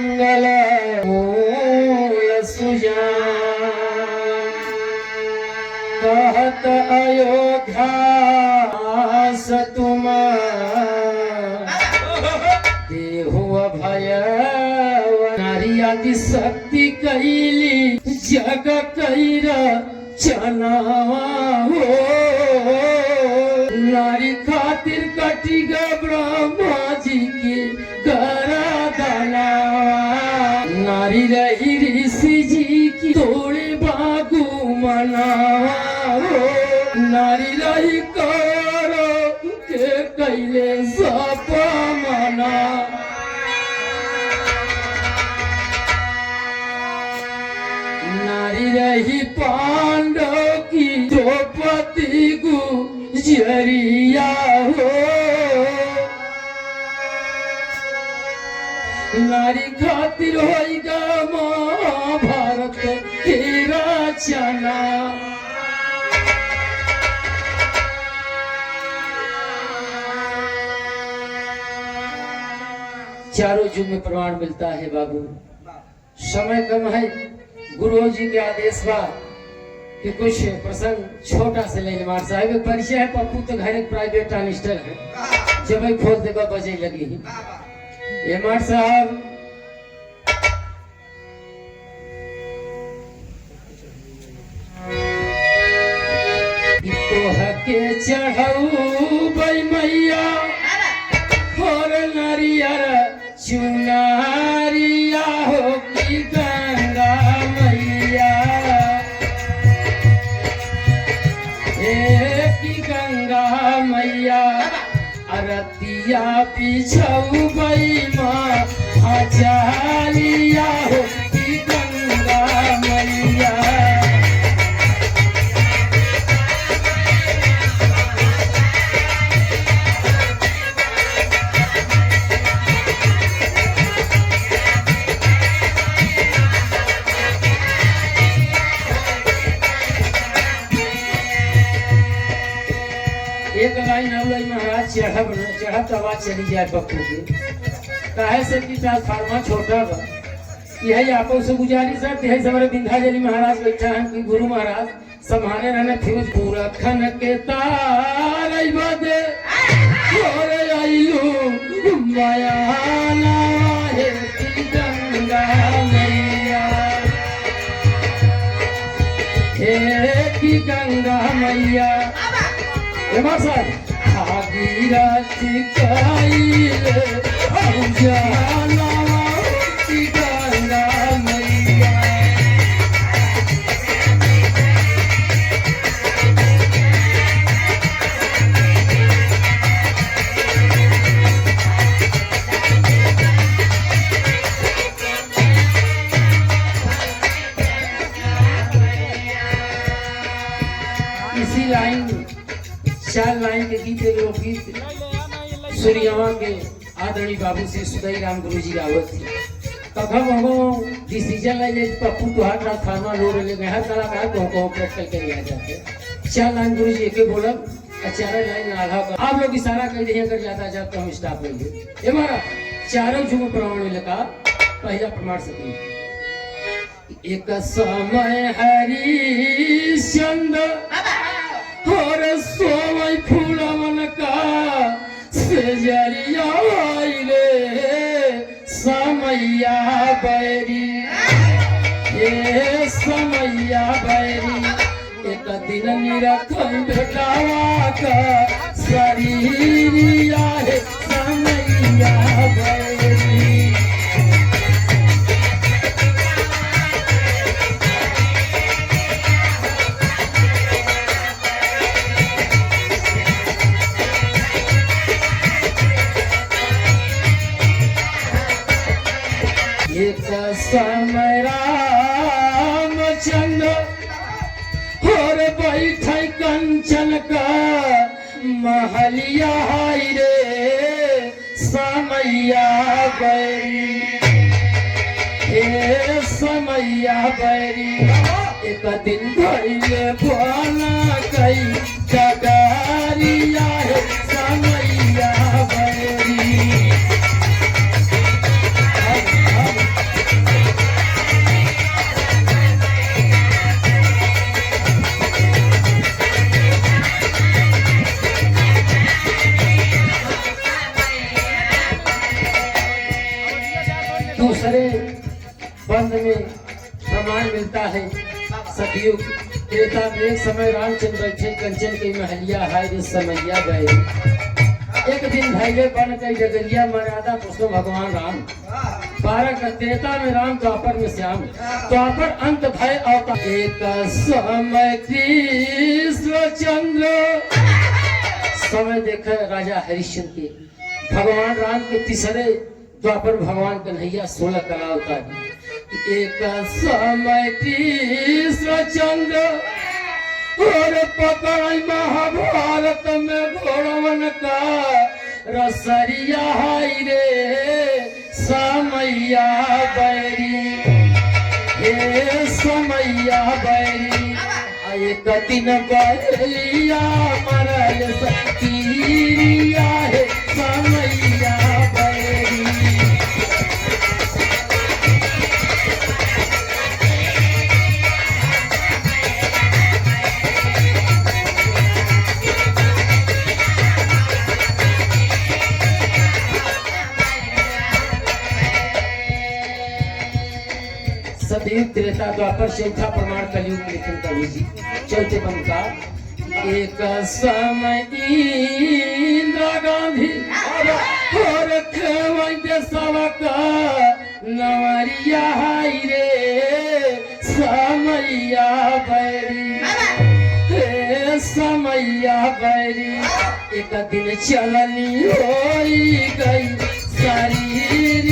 मंगल मूल सुजान कहत अयोध्या तुम देहु अभय नारी आदि शक्ति कैली जग कैर चनावा हो नारी खातिर कटी ग ब्रह्मा जी के करा दलावा नारी रही ऋषि जी की तोड़े बागु मनावा हो नारी रही करो के कैले सप मना नारी रही पांडव की द्रौपदी गुजरिया हो नारी खातिर होइगा महाभारत के रचना चारों युग में प्रमाण मिलता है बाबू। समय कम है, गुरु जी के आदेश बा कि कुछ प्रसंग छोटा से लेने मार साहब परिचय है पप्पू तो घर एक प्राइवेट अनिस्टर है जब खोल देगा बजे लगी ये मार साहब तो हके चढ़ऊ बई मैया और नारियर चुनारिया हो की गंगा मैया की गंगा मैया अरतिया पिछऊ बई माँ हजारिया हो की गंगा मैया एक लाइन अवलई महाराज चढ़ब आवाज चली जाए पप्पू की काहे से कि ट्रांसफार्मर छोटा बा यही आपो से गुजारिश है यही हमारे विंध्याचली महाराज बैठा है कि गुरु महाराज संभाले रहने फ्यूज पूरा खन के तार बदे और आइलू माया ना है की गंगा मैया हे की गंगा मैया भागीरथ कैले उजाला की गंगा मैया इसी लाइन 4 लाइन के गीत लोकगीत सूर्यवा के आदरणीय बाबू श्री सुदई राम गुरु जी गावत थी तब हम डिसीजन ले पप्पू तुहार ट्रांसफार्मर लोड ले गए हर कलाकार को प्रैक्टिकल के लिया जाते 4 लाइन गुरु जी के बोलब 4 लाइन आधा आप लोग इशारा कर दिए अगर ज्यादा जाता तो हम स्टॉप लेंगे ये हमारा चारों जुग प्रमाण लगा पहला प्रमाण से एक समय हरिश्चंद्र और सोमय फूलवन का सेजरिया रे समैया बैरी ये समैया बैरी एक दिन निरखन बेटावा का शरीरिया है समैया बैरी एक समय रामचंद्र और बैठे कंचन का महलिया रे समैया बैरी हे समैया बैरी एक दिन भैले बना कई जगारिया है समैया बैरी दूसरे बंद में प्रमाण मिलता है। सतयुग त्रेता में एक समय रामचंद्र बैठे कंचन की महलिया हाय रे समैया गए। एक दिन भैले बन गई डगरिया मर्यादा पुरुषों भगवान राम। 12 का त्रेता में राम, द्वापर में श्याम, द्वापर अंत भय अवतार। एक समय कृष्ण चंद्र समय देखा राजा हरिश्चंद्र के, भगवान राम के तीसरे द्वापर भगवान कन्हैया 16 कला अवतार। एक समय कृष्ण चंद्र और पकड़ महाभारत में घोड़वन का रसरिया हाय रे समैया बैरी, हे समैया बैरी। एक दिन बैरिया मरल सतीरिया है समैया बैरी। सतयुग त्रेता द्वापर चौथा प्रमाण कलयुग लेखन कवि जी चौथे पंथ का। एक समय इंदिरा गांधी और सबका नवरिया हाय रे समैया बैरी, हे समैया बैरी। एक दिन चलनी हो गई शरीर